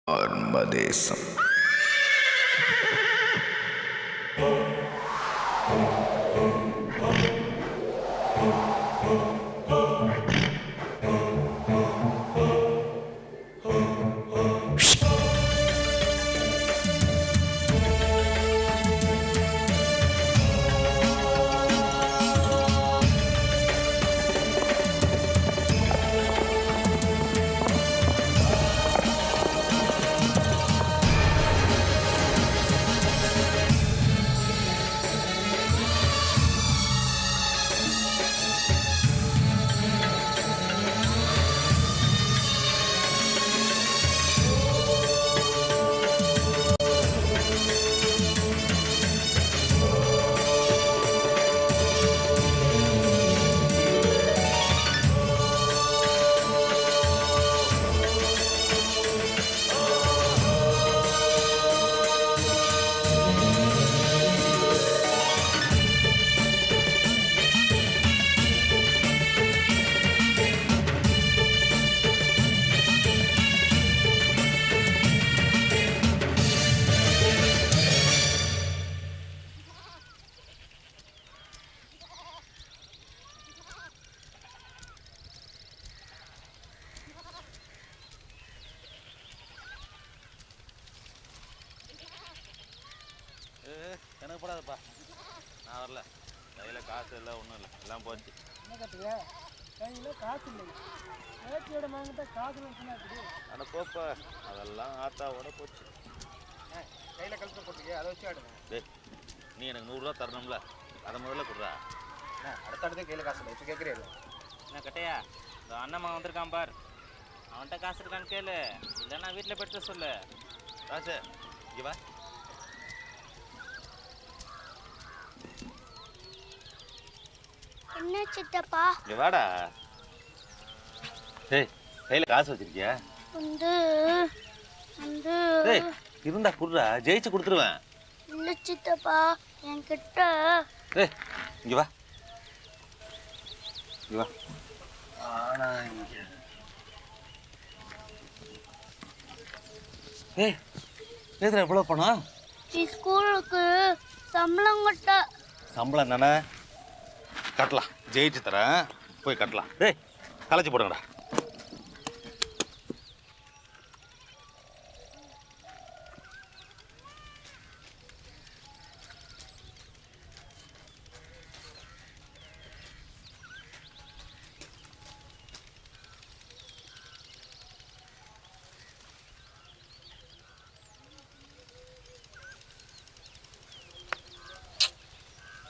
மர்மதேசம். எனக்கு போடாதப்பா, நான் வரல. கையில் காசு இல்லை, ஒன்றும் இல்லை, எல்லாம் போச்சு. என்ன கட்டுறியா? கையில் காசு இல்லை. ஏற்றியோட வாங்கிட்டா காசு சொன்னாச்சு. அட போப்பா, அதெல்லாம் ஆத்தாவோட போச்சு. கையில் கழுத்து போட்டுக்க, அதை வச்சு ஆடுங்க. டேய், நீ எனக்கு 100 ரூபா தரணும்ல, அதை முதல்ல கொடுறா. அடுத்த அடுத்து கையில் காசு இல்லை, இப்போ கேட்குறியா? என்ன கட்டையா, இந்த அண்ணம்மா வந்திருக்கான் பார், அவன்கிட்ட காசு இருக்கான்னு கேளு, இல்லைன்னா வீட்டில் போய்ட்டு சொல்லு. காசு இங்கே வா. என்ன சித்தப்பா? இங்கே வாடா. டேய், கையில் காசு வச்சிருக்கியா? வந்து வந்து டேய், இருந்தா குடுறா, ஜெயிச்சு கொடுத்துருவேன். இல்ல சித்தப்பா, என்கிட்ட. டேய், இங்கே வா, இங்கே வா. ஆனா இங்கே ஏய், எதுல எவ்வளோ பணம்? ஸ்கூலுக்கு சம்பளம் கட்ட. சம்பளம் என்னண்ணே? கட்டலாம், ஜெயிச்சு தரேன், போய் கட்டலாம். டேய், களைச்சி போடுங்கடா.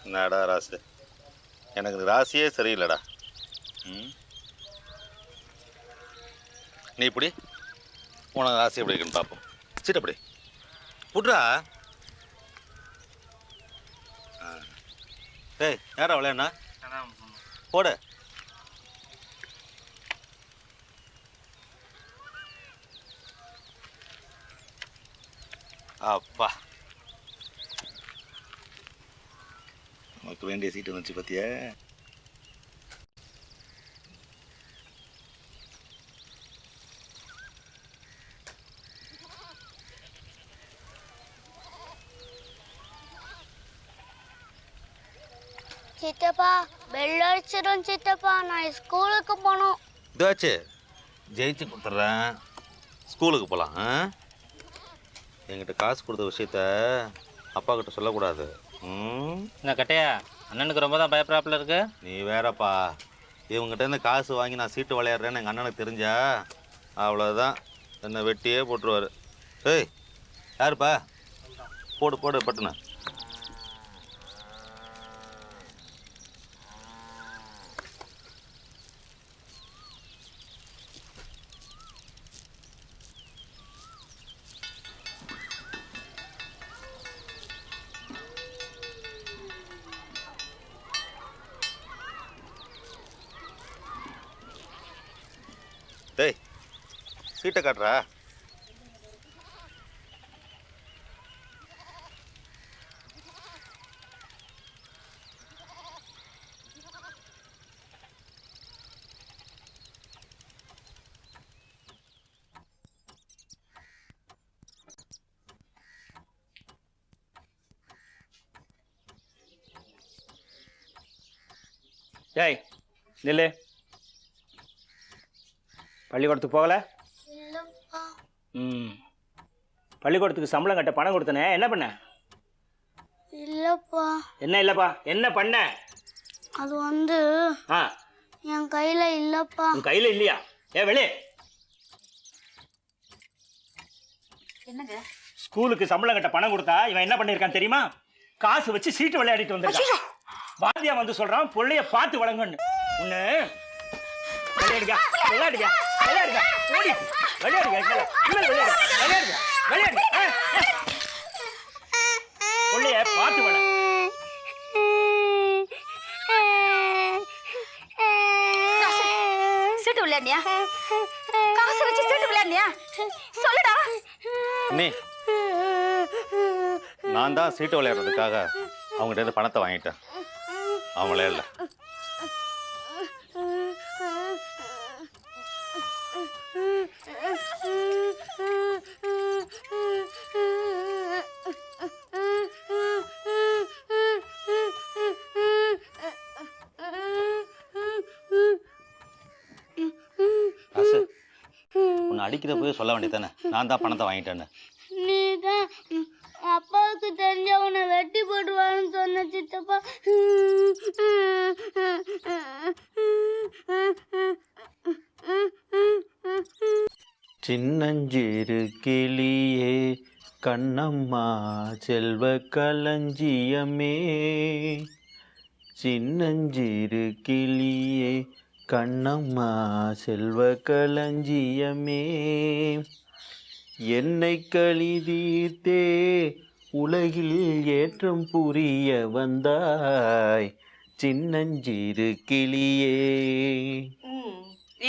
என்னடா ராசு, எனக்கு ராசியே சரியில்லைடா. நீ இப்படி உனக்கு ராசி எப்படி இருக்குன்னு பார்ப்போம். சீட்டு அப்படி புட்ரா. டேய், நேரம் விளையாண்ணா போடு. அப்பா, நமக்கு வேண்டிய சீட்டு வந்துச்சு பார்த்தியா? சித்தப்பா, பெல் அடிச்சிடும் சித்தப்பா, நான் ஸ்கூலுக்கு போகணும். இதாச்சு, ஜெயிச்சு கொடுத்துட்றேன், ஸ்கூலுக்கு போகலாம். என்கிட்ட காசு கொடுத்த விஷயத்த அப்பா கிட்ட சொல்லக்கூடாது. என்ன கட்டையா, அண்ணனுக்கு ரொம்ப தான் பயப்படாப்புல இருக்கு. நீ வேறப்பா, இவங்ககிட்ட இருந்து காசு வாங்கி நான் சீட்டு விளையாடுறேன்னு எங்கள் அண்ணனுக்கு தெரிஞ்சா அவ்வளோதான், என்னை வெட்டியே போட்டுருவார். ஏய், யாருப்பா? போடு போடு பட்டுன. டேய், சீட்டை காட்டுறா. ஏய் நில்லு. பள்ளிக்கூடத்துக்கு போகல? இல்லப்பா. பள்ளிக்கூடத்துக்கு சம்பளம் கட்ட பணம் கொடுத்தனே, என்ன பண்ண? இல்லப்பா. என்ன இல்லப்பா? என்ன பண்ண? அது வந்து என் கையில இல்லப்பா. உன் கையில இல்லையா? வெளியே. என்னங்க? ஸ்கூலுக்கு சம்பளம் கட்ட பணம் கொடுத்தா இவன் என்ன பண்ணிருக்கான் தெரியுமா? காசு வச்சு சீட்டு விளையாடிட்டு வந்திருக்கான். வாத்தியா வந்து சொல்றான் பிள்ளைய பார்த்து வழங்கன்னு. உன்ன விளையாடுங்க விளையாடுங்க விளையாடுங்க ஓடி விளையாடுங்க விளையாடுங்க விளையாடுங்க விளையாடுங்க பிள்ளைய பார்த்து வள. சீட்டு விளையாடியா? காசு வச்சு சீட்டு விளையாடியா? சொல்லுடா. நீ நான் தான் சீட்டு விளையாடுறதுக்காக அவங்ககிட்ட இருந்து பணத்தை வாங்கிட்டேன். அவங்களே இல்லை. உன்னை அடிக்கிற போய் சொல்ல வேண்டியதானே நான் தான் பணத்தை வாங்கிட்டேன்னு. நீதான் அப்பாவுக்கு தெரிஞ்ச உன்னை வெட்டி போடுவான்னு சொன்ன சித்தப்பா. சின்னஞ்சிறு கிளியே கண்ணம்மா செல்வ களஞ்சியமே, சின்னஞ்சிறு கிளியே கண்ணம்மா செல்வ களஞ்சியமே, என்னை கலிதீர்த்தே உலகில் ஏற்றம் புரிய வந்தாய் சின்னஞ்சிறு கிளியே.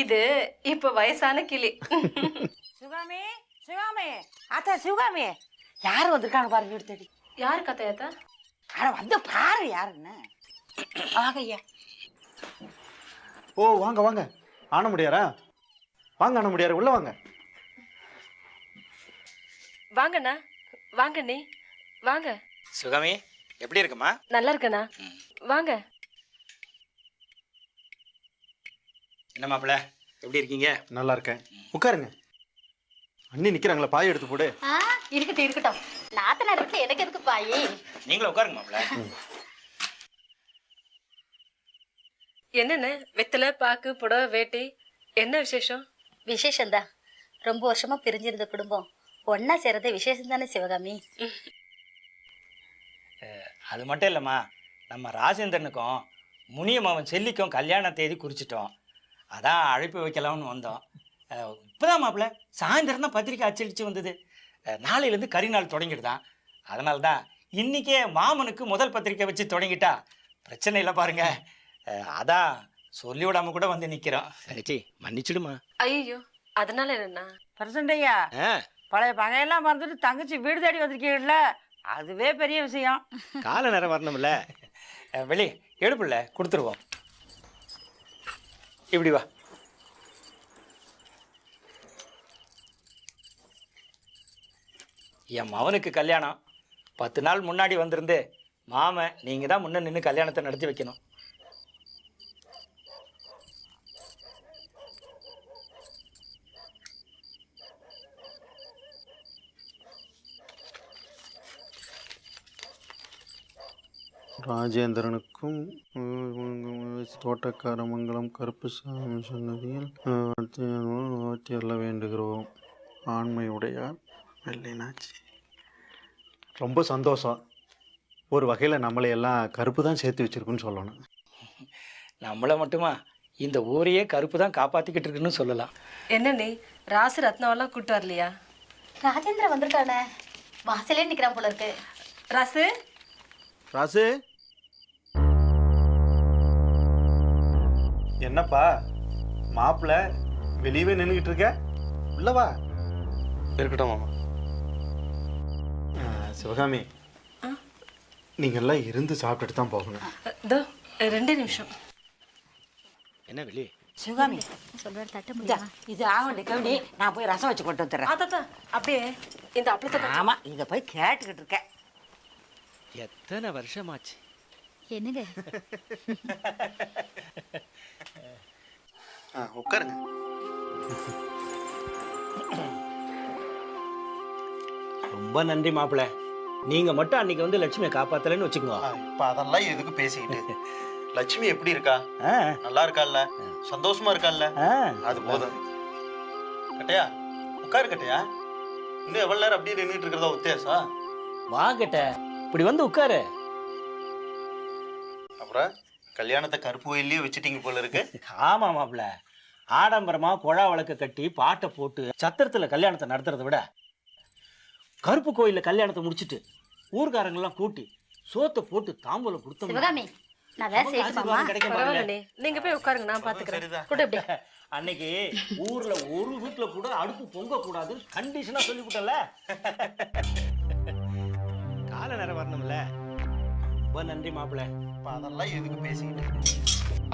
இது இப்ப வயசான கிளி. சிவகாமி, சிவகாமி, அத்தா சிவகாமி, யாரு வந்திருக்காங்க பாரு வீடு தேடி. யாரு கதையாத்தா? அட வந்து பாரு யாருன்னு. வாங்க ஐயா. ஓ வாங்க வாங்க. ஆன முடியாரா? வாங்க ஆன முடியாரு, உள்ள வாங்க. வாங்கண்ணா, வாங்க நீ வாங்க. சுகமி எப்படி இருக்குமா? நல்லா இருக்கண்ணா, வாங்க. என்ன மாப்பிள்ள எப்படி இருக்கீங்க? நல்லா இருக்கேன், உட்காருங்க. அண்ணி நிக்கிறாங்களா, பாய் எடுத்து போடு. இருக்கட்டும் இருக்கட்டும். நாத்தனார் வீட்டுல எனக்கு எதுக்கு பாயி? நீங்களும் உட்காருங்க மாப்பிள்ள. என்னென்ன வெத்தலை பாக்கு புடவை வேட்டி, என்ன விசேஷம்? விசேஷம்தான். ரொம்ப வருஷமா பிரிஞ்சிருந்த குடும்பம் ஒன்னா சேர்றதே விசேஷம் தானே சிவகாமி? அது மட்டும் இல்லைம்மா, நம்ம ராஜேந்திரனுக்கும் முனியம்மாவன் செல்லிக்கும் கல்யாண தேதி குறிச்சிட்டோம். அதான் அழைப்பு வைக்கலாம்னு வந்தோம். இப்போதான் மாப்பிள்ள சாயந்தரம் தான் பத்திரிக்கை அச்சடிச்சு வந்தது. நாளையிலேருந்து கரிநாள் தொடங்கிடுதான். அதனால தான் இன்றைக்கே மாமனுக்கு முதல் பத்திரிக்கை வச்சு தொடங்கிட்டா பிரச்சனை இல்லை பாருங்க. அதான் சொல்லி விடாம கூட வந்து நிற்கிறோம். சரி மன்னிச்சிடுமா. ஐயோ அதனால என்னண்ணா? பிரசண்டையா, பழைய பகையெல்லாம் மறந்துட்டு தங்கச்சி வீடு தேடி வந்திருக்கீங்கல்ல, அதுவே பெரிய விஷயம். கால நேரம் வரணும்ல. வெளி எடுப்புல கொடுத்துருவோம். இப்படி வா. என் மவனுக்கு கல்யாணம் 10 நாள் முன்னாடி வந்திருந்து மாமன் நீங்கள் தான் முன்ன நின்று கல்யாணத்தை நடத்தி வைக்கணும். ராஜேந்திரனுக்கும் தோட்டக்காரமங்கலம் கருப்புசாமி சன்னதியில் வாழ்த்தியல்ல வேண்டுகிறோம். ஆண்மையுடையார் வெள்ளினாச்சி. ரொம்ப சந்தோஷம். ஒரு வகையில் நம்மளை எல்லாம் கருப்பு தான் சேர்த்து வச்சிருக்குன்னு சொல்லணும். நம்மளை மட்டுமா, இந்த ஊரையே கருப்பு தான் காப்பாற்றிக்கிட்டு இருக்குன்னு சொல்லலாம். என்ன நீ ராசு ரத்னாவெல்லாம் கூட்டு வரலையா? ராஜேந்திரன் வந்திருக்கானே, வாசலே நிக்கிறான் போல இருக்கு. ராசு, ராசு என்னப்பா மாப்பிள்ள வெளியவே நின்றுக்கிட்டு இருக்க, உள்ளவா. இருக்கட்டும் மாமா. சிவகாமி, நீங்கள்லாம் இருந்து சாப்பிட்டுட்டு தான் போகணும். இதோ 2 நிமிஷம். என்ன வெளி? சிவகாமி, சொல்ற தட்ட முடியுமா? இது ஆகண்டி கவினி, நான் போய் ரசம் வச்சு கொண்டு வந்துடுறேன். ஆத்தாத்தா அப்படியே இந்த அப்பளத்தை ஆமா, இதை போய் கேட்டுக்கிட்டு இருக்கேன். எத்தனை வருஷமாச்சு என்னங்க உட்காருங்க. ரொம்ப நன்றி மாப்பிள்ள. நீங்க மட்டும் அன்னைக்கு வந்து லட்சுமியை காப்பாத்தலன்னு வச்சுக்கோங்க. இப்ப அதெல்லாம் எதுக்கு பேசிக்கிட்டு? லட்சுமி எப்படி இருக்கா? ஆ, நல்லா இருக்கால்ல? சந்தோஷமா இருக்கால்ல? ஆ. அது போதும். கட்டையா உட்காரு கட்டையா. இன்னும் எவ்வளவு நேரம் அப்படியே நின்றுட்டு இருக்கிறதா உத்தேசா? வா கிட்ட இப்படி வந்து உட்காரு. அப்புறம் கல்யாணத்தை கருப்பு கோயிலே வச்சுட்டீங்க போல இருக்கு. ஆமா மாப்பிள்ள, ஆடம்பரமா குழா விளக்கு கட்டி பாட்டை போட்டு சத்திரத்துல கல்யாணத்தை நடத்துறதை விட கருப்பு கோயில்ல கல்யாணத்தை முடிச்சிட்டு ஊர்காரங்கெல்லாம் கூட்டி சோத்தை போட்டு தாம்பூலம் கொடுத்தோம். சிவகாமி நான் வேற செய்யட்டுமாமா? பரவாயில்லண்ணே, நீங்க போய் உட்காருங்க, நான் பாத்துக்கிறேன். கூட எப்படி அன்னைக்கு ஊர்ல ஒரு வீட்டுல கூட அடுப்பு பொங்க கூடாது கண்டிஷனா சொல்லிவிட்டல. கால நேரம் வரணும்ல. ரொம்ப நன்றி மாப்பிள்ள. இப்ப அதெல்லாம் எதுக்கு பேசிக்கிட்டு?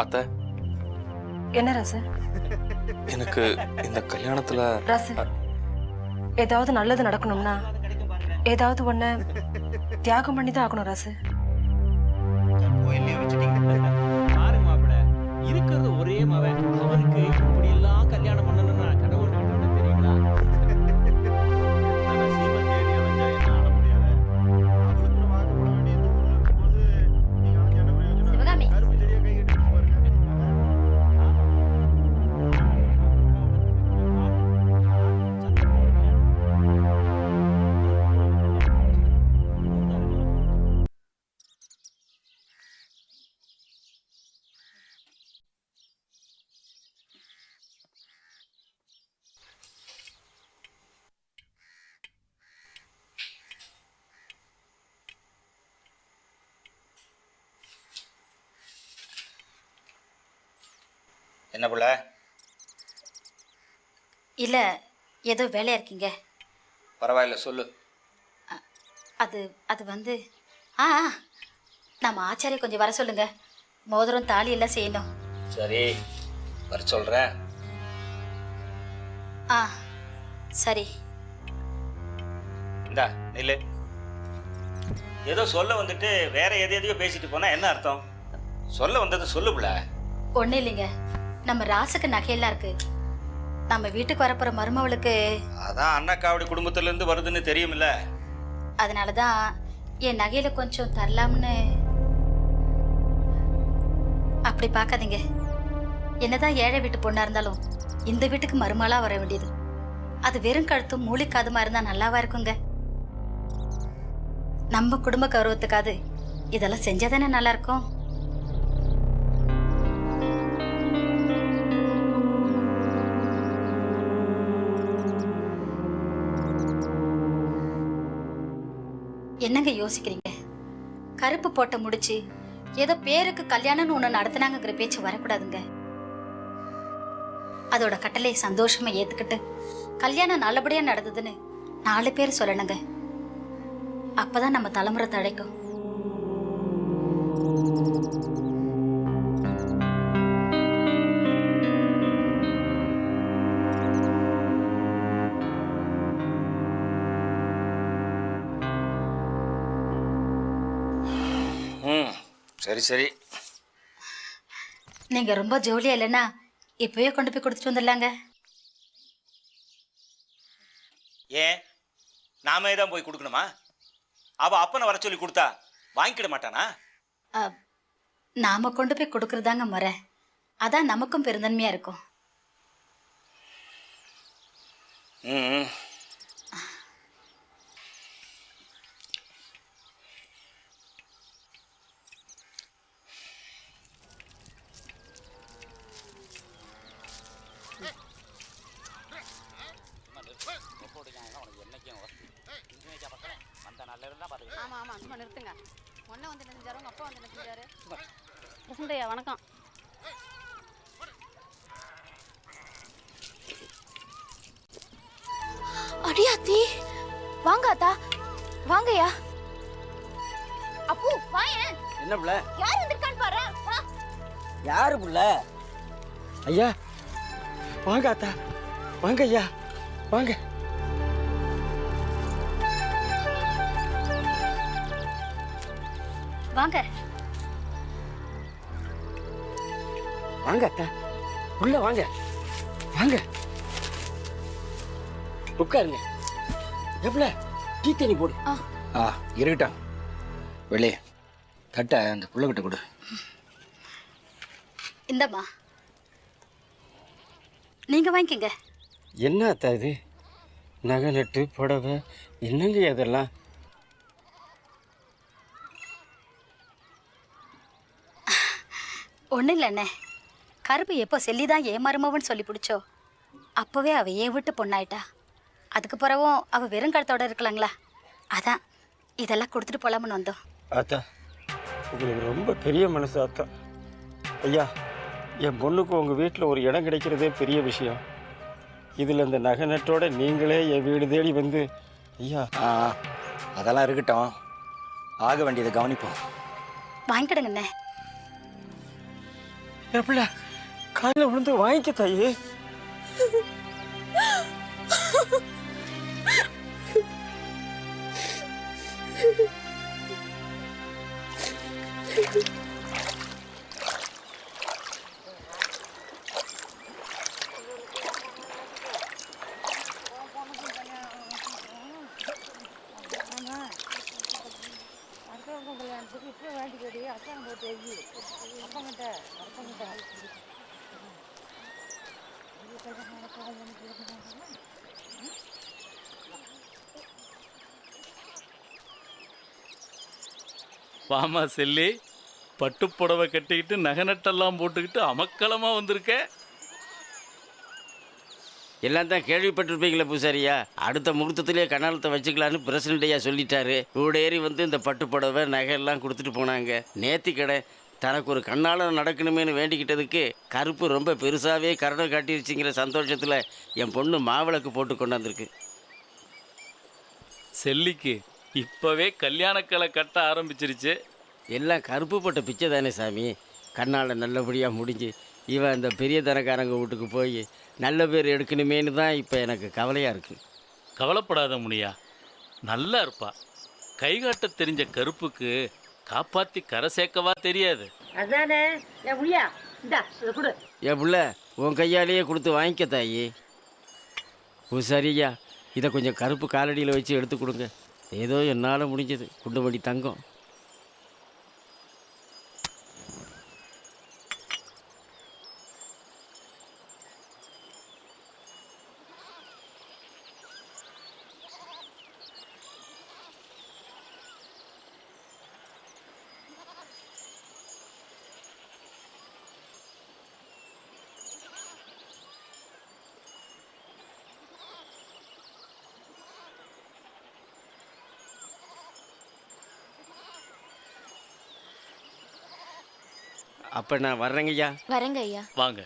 அத்தை, என்ன ராசு? எனக்கு இந்த கல்யாணத்துல ராசு, ஏதாவது நல்லது நடக்கணும்னா ஏதாவது ஒண்ணு தியாகம் பண்ணி தான் ஆகணும் ராசு. கருப்பு கோயிலே வச்சுட்டீங்க. பாரு மாப்பிள்ள, இருக்கிறது ஒரே மவன். அவனுக்கு இப்படி எல்லாம் கல்யாணம் பண்ணணும்னா கடவுள் தெரியுங்களா? சிவகாமி என்ன புள்ள? இல்ல ஏதோ வேலையா இருக்கீங்க? பரவாயில்ல சொல்லு. அது அது வந்து நம்ம ஆச்சாரிய கொஞ்சம் வர சொல்லுங்க. மோதிரம் தாலி எல்லாம் செய்யணும். சரி, வர சொல்றேன். சரி. இந்தா நில்லு. ஏதோ சொல்ல வந்துட்டு வேற எதையோ பேசிட்டு போனா என்ன அர்த்தம்? சொல்ல வந்தது சொல்லு புள்ள. ஒன்றும் இல்லைங்க, நம்ம ராசுக்கு நகையெல்லாம் இருக்கு. நம்ம வீட்டுக்கு வரப்போற மருமவளுக்கு அதான் அண்ணாக்காவடி குடும்பத்துல இருந்து வருதுன்னு தெரியுமில்ல. அதனாலதான் என் நகையில கொஞ்சம் தரலாம்னு. அப்படி பார்க்காதீங்க. என்னதான் ஏழை வீட்டு பொண்ணா இருந்தாலும் இந்த வீட்டுக்கு மருமகளா வர வேண்டியது. அது வெறும் கழுத்தும் மூளைக்காதுமா இருந்தா நல்லாவா இருக்குங்க? நம்ம குடும்ப கௌரவத்துக்காது இதெல்லாம் செஞ்சாதானே நல்லா இருக்கும். என்னங்க யோசிக்கிறீங்க? கருப்பு போட்ட முடிச்சு ஏதோ பேருக்கு கல்யாணம்னு ஒண்ணு நடத்தினாங்கிற பேச்சு வரக்கூடாதுங்க. அதோட கட்டளை சந்தோஷமா ஏத்துக்கிட்டு கல்யாணம் நல்லபடியா நடந்ததுன்னு 4 பேர் சொல்லணுங்க. அப்பதான் நம்ம தலைமுறை தழைக்கும். சரி சரி. நீங்க ரொம்ப ஜோலியா இல்லைன்னா இப்பவே கொண்டு போய் கொடுத்துட்டு வந்துடலாங்க. ஏன் நாமே தான் போய் கொடுக்கணுமா? அவ அப்பனை வர சொல்லி கொடுத்தா வாங்கிக்கிட மாட்டானா? நாம கொண்டு போய் கொடுக்கறதாங்க முறை. அதான் நமக்கும் பெருந்தன்மையா இருக்கும். ம். வசந்தையா வணக்கம். அடியாத்தி வாங்க அத்தா. வாங்கயா. அப்பூ வாயேன். என்ன புள்ள? யார் வந்திருக்கான்னு பாரு. வா. யாரு புள்ள? ஐயா வாங்க அத்தா. வாங்க ஐயா வாங்க. வாங்க. வாங்க அத்தா உள்ள வாங்க வாங்க உட்காருங்க. எப்பல டீ தண்ணி போடு. இருக்கட்டும். வெளியே தட்டை அந்த புள்ளகிட்ட கொடு. இந்தம்மா, நீங்க வாங்கிக்கங்க. என்ன அத்தா இது? நகை நட்டு புடவை என்னங்க அதெல்லாம்? ஒன்றும் இல்லைண்ணே, கருப்பு எப்போ செல்லிதான் ஏமாறுமவன்னு சொல்லி பிடிச்சோ அப்போவே அவள் ஏன் விட்டு பொண்ணாயிட்டா. அதுக்கு பிறகும் அவள் வெறும் கழுத்தோட இருக்கலாங்களா, அதான் இதெல்லாம் கொடுத்துட்டு போகலாம்னு வந்தோம். ஆத்தா உங்களுக்கு ரொம்ப பெரிய மனசு ஆத்தா. ஐயா, என் பொண்ணுக்கு உங்கள் வீட்டில் ஒரு இடம் கிடைக்கிறதே பெரிய விஷயம். இதில் இந்த நகை நட்டோட நீங்களே என் வீடு தேடி வந்து ஐயா. அதெல்லாம் இருக்கட்டும், ஆக வேண்டியதை கவனிப்போம். வாங்கிக்கிடுங்கண்ணே. எப்பல காலையில் விழுந்து வாங்கிக்க தாயே. வாமா செல்லி, பட்டு புடவை கட்டிக்கிட்டு நகை நட்டெல்லாம் போட்டுக்கிட்டு அமக்களமாக வந்திருக்க. எல்லாம் தான் கேள்விப்பட்டிருப்பீங்களே பூசாரியா, அடுத்த முகூர்த்தத்திலேயே கண்ணாலத்தை வச்சுக்கலான்னு பிரசிடண்ட் ஐயா சொல்லிட்டாரு. இவ்வளோ ஏறி வந்து இந்த பட்டு புடவை நகையெல்லாம் கொடுத்துட்டு போனாங்க. நேர்த்தி கடை தனக்கு ஒரு கண்ணாலம் நடக்கணுமேனு வேண்டிக்கிட்டதுக்கு கருப்பு ரொம்ப பெருசாகவே கருணை காட்டிருச்சுங்கிற சந்தோஷத்தில் என் பொண்ணு மாவிளக்கு போட்டு கொண்டாந்துருக்கு. செல்லிக்கு இப்போவே கல்யாணக்கலை கட்ட ஆரம்பிச்சிருச்சு. எல்லாம் கருப்பு போட்ட பிச்சை தானே சாமி. கண்ணால் நல்லபடியாக முடிஞ்சு இவன் அந்த பெரிய தனக்காரங்க வீட்டுக்கு போய் நல்ல பேர் எடுக்கணுமேனு தான் இப்போ எனக்கு கவலையாக இருக்குது. கவலைப்படாத முனியா, நல்லா இருப்பா. கைகாட்ட தெரிஞ்ச கருப்புக்கு காப்பாற்றி கரை சேர்க்கவா தெரியாது. அதானே என் முடியா இந்தா இதை கொடு. என் பிள்ளை உன் கையாலேயே கொடுத்து வாங்கிக்க தாயி. சரியா, இதை கொஞ்சம் கருப்பு காலடியில் வச்சு எடுத்து கொடுங்க. ஏதோ என்னால் முடிஞ்சது. குண்டுமணி தங்கம். அப்போ நான் வர்றேங்க ஐயா. வரேங்க ஐயா. வாங்க.